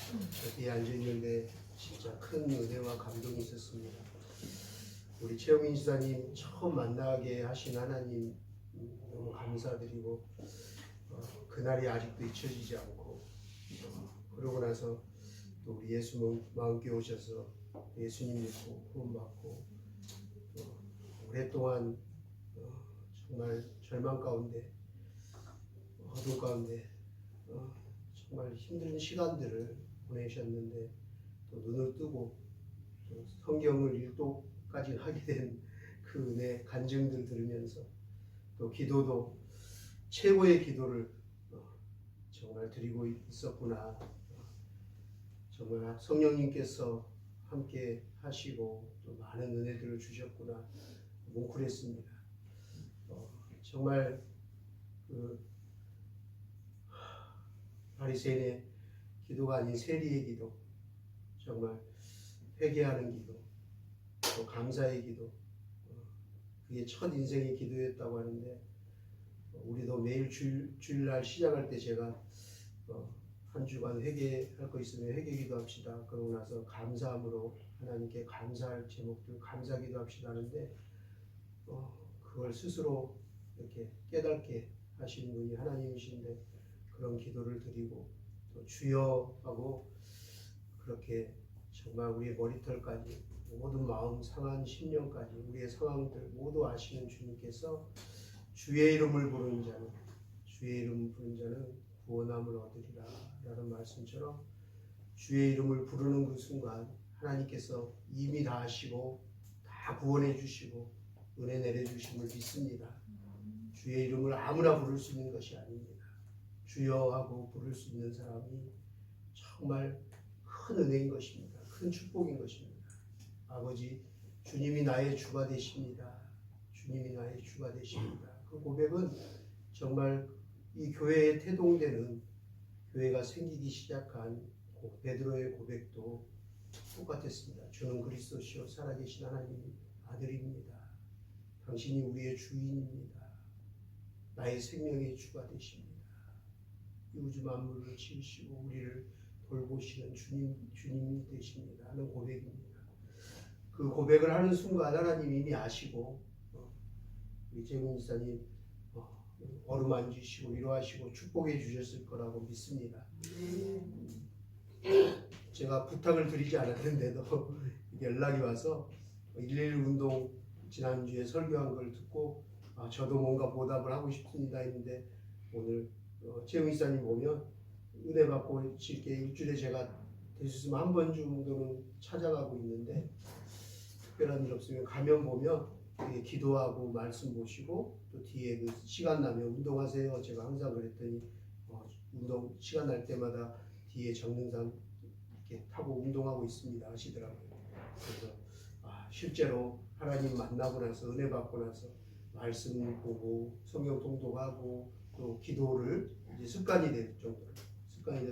여기 앉아있는데 진짜 큰 은혜와 감동이 있었습니다. 우리 최영민 지사님 처음 만나게 하신 하나님 너무 감사드리고 그날이 아직도 잊혀지지 않고 그러고 나서 또 우리 예수 마음께 오셔서 예수님 믿고 구원받고 오랫동안 정말 절망 가운데 어둠 가운데 정말 힘든 시간들을 보내셨는데 또 눈을 뜨고 또 성경을 읽도까지 하게 된 그 은혜 간증들 들으면서 또 기도도 최고의 기도를 정말 드리고 있었구나. 정말 성령님께서 함께 하시고 또 많은 은혜들을 주셨구나 뭉클했습니다. 정말 그 바리새인의 기도가 아닌 세리의 기도, 정말 회개하는 기도, 또 감사의 기도, 그게 첫 인생의 기도였다고 하는데 우리도 매일 주일날 시작할 때 제가 한 주간 회개할 거 있으면 회개 기도합시다. 그러고 나서 감사함으로 하나님께 감사할 제목들 감사 기도합시다 하는데 그걸 스스로 이렇게 깨닫게 하시는 분이 하나님이신데 그런 기도를 드리고 또 주여 하고 그렇게 정말 우리의 머리털까지 모든 마음 상한 심령까지 우리의 상황들 모두 아시는 주님께서 주의 이름을 부르는 자는 구원함을 얻으리라 라는 말씀처럼 주의 이름을 부르는 그 순간 하나님께서 이미 다 하시고 다 구원해 주시고 은혜 내려주심을 믿습니다. 주의 이름을 아무나 부를 수 있는 것이 아닙니다. 주여 하고 부를 수 있는 사람이 정말 큰 은혜인 것입니다. 큰 축복인 것입니다. 아버지, 주님이 나의 주가 되십니다. 주님이 나의 주가 되십니다. 그 고백은 정말 이 교회에 태동되는 교회가 생기기 시작한 베드로의 고백도 똑같았습니다. 주는 그리스도시요 살아계신 하나님 아들입니다. 당신이 우리의 주인입니다. 나의 생명의 주가 되십니다. 이 우주 만물을 지으시고 우리를 돌보시는 주님이 되십니다 하는 고백입니다. 그 고백을 하는 순간 하나님 이미 아시고 우리 재민 지사님 어루만지시고 위로하시고 축복해 주셨을 거라고 믿습니다. 제가 부탁을 드리지 않았는데도 연락이 와서 111 운동 지난주에 설교한 걸 듣고 저도 뭔가 보답을 하고 싶습니다 했는데 오늘 재민 지사님 보면 은혜 받고 실게 일주일에 제가 될 수 있으면 한 번 정도는 찾아가고 있는데 특별한 일 없으면 가면 보면 기도하고 말씀 보시고 또 뒤에 그 시간 나면 운동하세요. 제가 항상 그랬더니 운동 시간 날 때마다 뒤에 정릉산 이렇게 타고 운동하고 있습니다 하시더라고요. 그래서 실제로 하나님 만나고 나서 은혜 받고 나서 말씀 보고 성경 통독하고 또 기도를 이제 습관이 될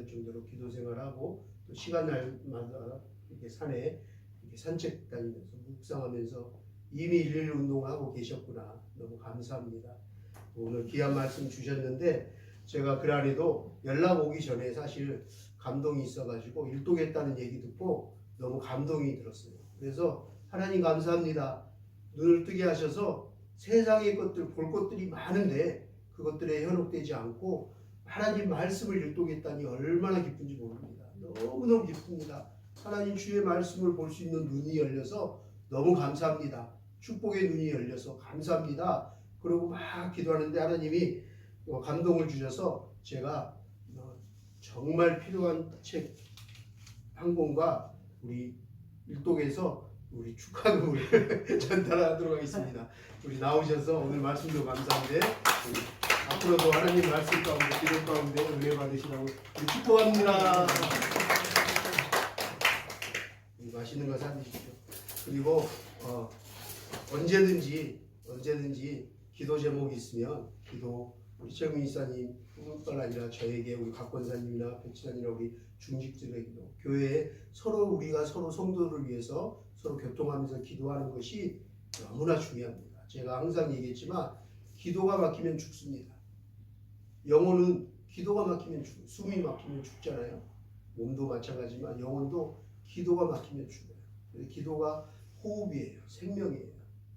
정도로 기도 생활하고 또 시간 날마다 이렇게 산에 이렇게 산책 다니면서 묵상하면서 이미 111 운동하고 계셨구나. 너무 감사합니다. 오늘 귀한 말씀 주셨는데 제가 그날에도 연락 오기 전에 사실 감동이 있어가지고 일독했다는 얘기 듣고 너무 감동이 들었어요. 그래서 하나님 감사합니다. 눈을 뜨게 하셔서 세상의 것들 볼 것들이 많은데 그것들에 현혹되지 않고 하나님 말씀을 일독했다니 얼마나 기쁜지 모릅니다. 너무너무 기쁩니다. 하나님 주의 말씀을 볼 수 있는 눈이 열려서 너무 감사합니다. 축복의 눈이 열려서 감사합니다. 그리고 막 기도하는데 하나님이 감동을 주셔서 제가 정말 필요한 책 한 권과 우리 일독에서 우리 축하금을 전달하도록 하겠습니다. 우리 나오셔서 오늘 말씀도 감사한데 앞으로도 하나님 말씀 가운데 기도 가운데 은혜 받으시라고 축복합니다. 맛있는 거 사드십시오. 그리고 언제든지 기도 제목이 있으면 기도 우리 최민 이사님 뿐만 아니라 저에게 우리 각권사님이나 백지사님이나 우리 중직들에게도 교회에 서로 우리가 서로 성도를 위해서 서로 교통하면서 기도하는 것이 너무나 중요합니다. 제가 항상 얘기했지만 기도가 막히면 죽습니다. 영혼은 기도가 막히면 죽어요. 숨이 막히면 죽잖아요. 몸도 마찬가지지만 영혼도 기도가 막히면 죽어요. 그래서 기도가 호흡이에요. 생명이에요.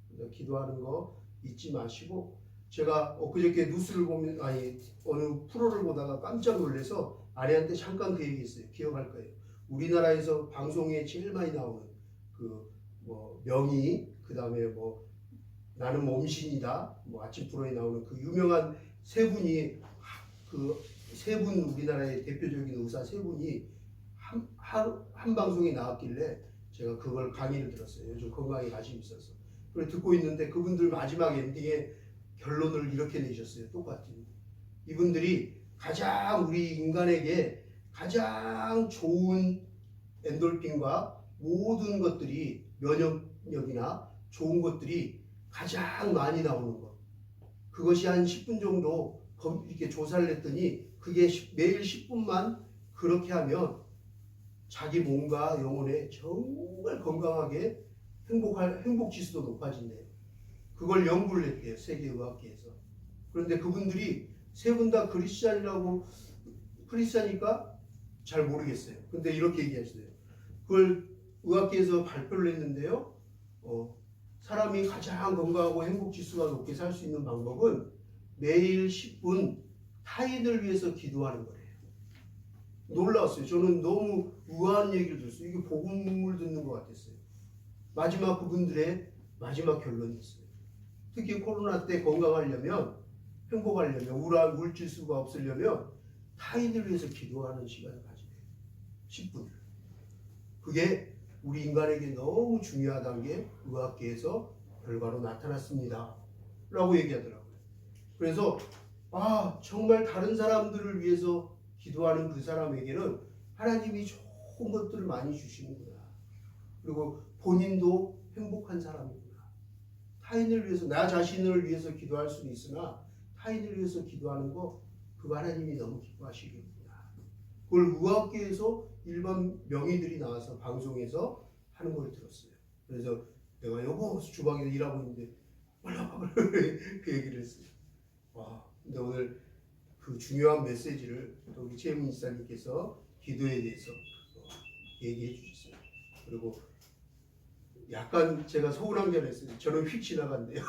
그래서 기도하는 거 잊지 마시고, 제가 엊그저께 뉴스를 보면, 아니 어느 프로를 보다가 깜짝 놀라서 아내한테 잠깐 그 얘기했어요. 기억할 거예요. 우리나라에서 방송에 제일 많이 나오는 그 뭐 명의, 그 다음에 뭐 나는 몸신이다, 뭐 아침 프로에 나오는 그 유명한 세 분이, 그 세 분, 우리나라의 대표적인 의사 세 분이 한 방송에 나왔길래 제가 그걸 강의를 들었어요. 요즘 건강에 관심이 있어서. 그걸 듣고 있는데 그분들 마지막 엔딩에 결론을 이렇게 내셨어요. 똑같은. 이분들이 가장 우리 인간에게 가장 좋은 엔돌핀과 모든 것들이, 면역력이나 좋은 것들이 가장 많이 나오는 것. 그것이 한 10분 정도 이렇게 조사를 했더니 그게 매일 10분만 그렇게 하면 자기 몸과 영혼에 정말 건강하게 행복 지수도 높아진대요. 그걸 연구를 했대요. 세계의학계에서. 그런데 그분들이 세 분 다 크리스찬이니까 잘 모르겠어요. 근데 이렇게 얘기했어요. 그걸 의학계에서 발표를 했는데요. 사람이 가장 건강하고 행복 지수가 높게 살 수 있는 방법은 매일 10분 타인을 위해서 기도하는 거예요. 놀라웠어요. 저는 너무 우아한 얘기를 들었어요. 이게 복음을 듣는 것 같았어요. 마지막 그분들의 마지막 결론이었어요. 특히 코로나 때 건강하려면, 행복하려면, 우울지수가 없으려면 타인을 위해서 기도하는 시간을 가져야 돼요. 10분. 그게 우리 인간에게 너무 중요하다는 게 의학계에서 결과로 나타났습니다. 라고 얘기하더라고요. 그래서 정말 다른 사람들을 위해서 기도하는 그 사람에게는 하나님이 좋은 것들을 많이 주시는구나. 그리고 본인도 행복한 사람이구나. 타인을 위해서, 나 자신을 위해서 기도할 수는 있으나 타인을 위해서 기도하는 거, 그거 하나님이 너무 기뻐하시겠구나. 그걸 의학계에서 일반 명의들이 나와서 방송에서 하는 걸 들었어요. 그래서 내가 여보 주방에서 일하고 있는데 그 얘기를 했어요. 근데 오늘 그 중요한 메시지를 또 우리 최혜문 지사님께서 기도에 대해서 얘기해 주셨어요. 그리고 약간 제가 서운한 게 있어요. 저는 휙 지나간대요.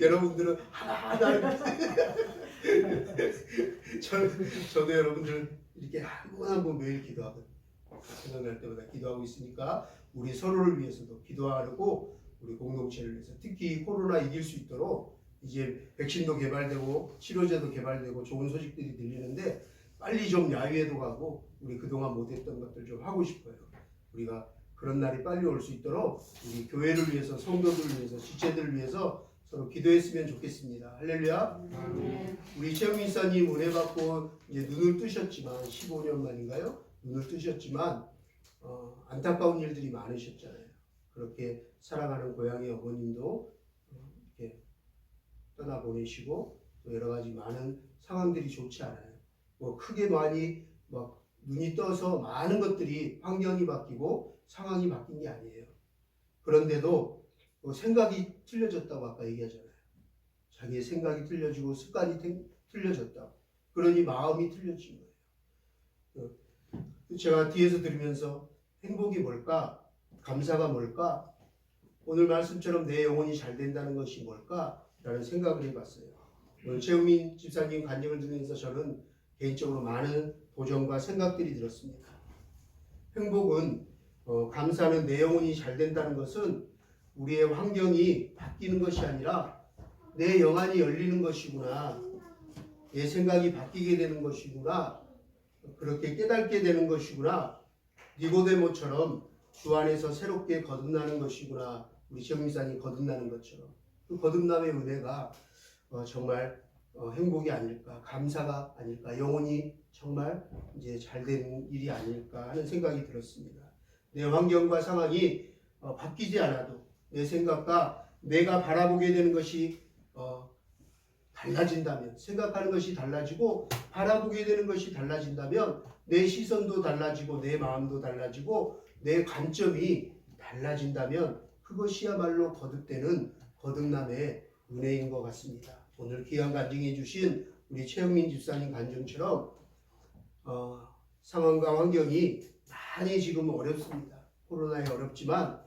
여러분들은 하나하나 저도 여러분들 이렇게 한 번 매일 기도하거든요. 생각날 때마다 기도하고 있으니까 우리 서로를 위해서도 기도하고 우리 공동체를 위해서, 특히 코로나 이길 수 있도록 이제 백신도 개발되고 치료제도 개발되고 좋은 소식들이 들리는데 빨리 좀 야유회도 가고 우리 그동안 못했던 것들 좀 하고 싶어요. 우리가 그런 날이 빨리 올 수 있도록 우리 교회를 위해서, 성도들을 위해서, 지체들을 위해서 서로 기도했으면 좋겠습니다. 할렐루야. 우리 최영민 사님 은혜 받고 이제 눈을 뜨셨지만 15년 만인가요? 눈을 뜨셨지만 안타까운 일들이 많으셨잖아요. 그렇게 사랑하는 고향의 어머님도 이렇게 떠나보내시고 또 여러 가지 많은 상황들이 좋지 않아요. 뭐 크게 많이 막 눈이 떠서 많은 것들이, 환경이 바뀌고 상황이 바뀐 게 아니에요. 그런데도 생각이 틀려졌다고 아까 얘기하잖아요. 자기의 생각이 틀려지고 습관이 틀려졌다. 그러니 마음이 틀려진 거예요. 제가 뒤에서 들으면서 행복이 뭘까? 감사가 뭘까? 오늘 말씀처럼 내 영혼이 잘 된다는 것이 뭘까? 라는 생각을 해봤어요. 오늘 최우민 집사님 간증을 들으면서 저는 개인적으로 많은 도전과 생각들이 들었습니다. 행복은, 감사는 내 영혼이 잘 된다는 것은 우리의 환경이 바뀌는 것이 아니라 내 영안이 열리는 것이구나. 내 생각이 바뀌게 되는 것이구나. 그렇게 깨닫게 되는 것이구나. 니고데모처럼 주 안에서 새롭게 거듭나는 것이구나. 우리 최영미사님 거듭나는 것처럼. 그 거듭남의 은혜가 정말 행복이 아닐까, 감사가 아닐까, 영혼이 정말 이제 잘 되는 일이 아닐까 하는 생각이 들었습니다. 내 환경과 상황이 바뀌지 않아도 내 생각과 내가 바라보게 되는 것이 달라진다면, 생각하는 것이 달라지고 바라보게 되는 것이 달라진다면 내 시선도 달라지고 내 마음도 달라지고 내 관점이 달라진다면 그것이야말로 거듭되는 거듭남의 은혜인 것 같습니다. 오늘 귀한 간증해 주신 우리 최영민 집사님 간증처럼 상황과 환경이 많이 지금 어렵습니다. 코로나에 어렵지만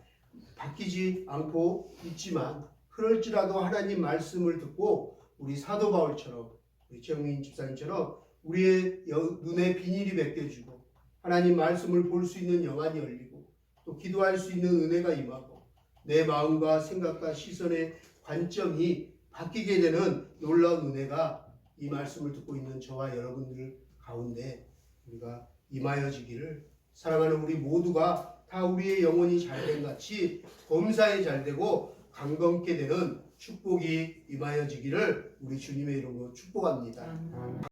바뀌지 않고 있지만 그럴지라도 하나님 말씀을 듣고 우리 사도 바울처럼 우리 최영민 집사님처럼 우리의 눈에 비닐이 벗겨지고 하나님 말씀을 볼 수 있는 영안이 열리고 또 기도할 수 있는 은혜가 임하고 내 마음과 생각과 시선의 관점이 바뀌게 되는 놀라운 은혜가 이 말씀을 듣고 있는 저와 여러분들 가운데 우리가 임하여지기를 사랑하는 우리 모두가 다 우리의 영혼이 잘된 같이 범사에 잘되고 강건케 되는 축복이 임하여지기를 우리 주님의 이름으로 축복합니다.